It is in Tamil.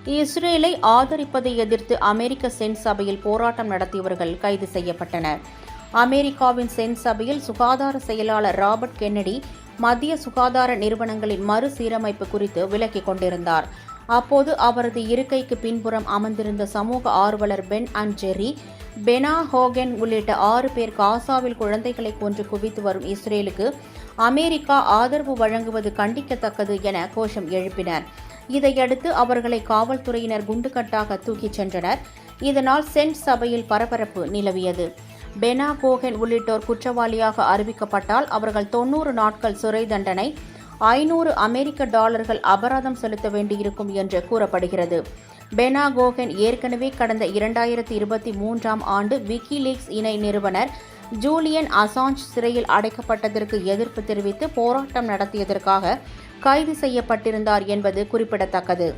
இஸ்ரேலை ஆதரிப்பதை எதிர்த்து அமெரிக்க செனட் சபையில் போராட்டம் நடத்தியவர்கள் கைது செய்யப்பட்டனர். அமெரிக்காவின் செனட் சபையில் சுகாதார செயலாளர் ராபர்ட் கென்னடி மத்திய சுகாதார நிறுவனங்களின் மறுசீரமைப்பு குறித்து விளக்கிக் கொண்டிருந்தார். அப்போது அவரது இருக்கைக்கு பின்புறம் அமர்ந்திருந்த சமூக ஆர்வலர் பென் அண்ட் ஜெர்ரி பெனா ஹோகன் உள்ளிட்ட 6 பேர் காசாவில் குழந்தைகளை கொன்று குவித்து வரும் இஸ்ரேலுக்கு அமெரிக்கா ஆதரவு வழங்குவது கண்டிக்கத்தக்கது என கோஷம் எழுப்பினர். இதையடுத்து அவர்களை காவல்துறையினர் குண்டுகட்டாக தூக்கிச் சென்றனர். இதனால் செனட் சபையில் பரபரப்பு நிலவியது. பெனா கோகன் உள்ளிட்டோர் குற்றவாளியாக அறிவிக்கப்பட்டால் அவர்கள் 90 நாட்கள் சிறை தண்டனை, $500 அபராதம் செலுத்த வேண்டியிருக்கும் என்று கூறப்படுகிறது. பெனா கோகன் ஏற்கனவே கடந்த 2023ஆம் ஆண்டு விக்கிலீக்ஸ் இணை நிறுவனர் ஜூலியன் அசாஞ்ச் சிறையில் அடைக்கப்பட்டதற்கு எதிர்ப்பு தெரிவித்து போராட்டம் நடத்தியதற்காக கைது செய்யப்பட்டிருந்தார் என்பது குறிப்பிடத்தக்கது.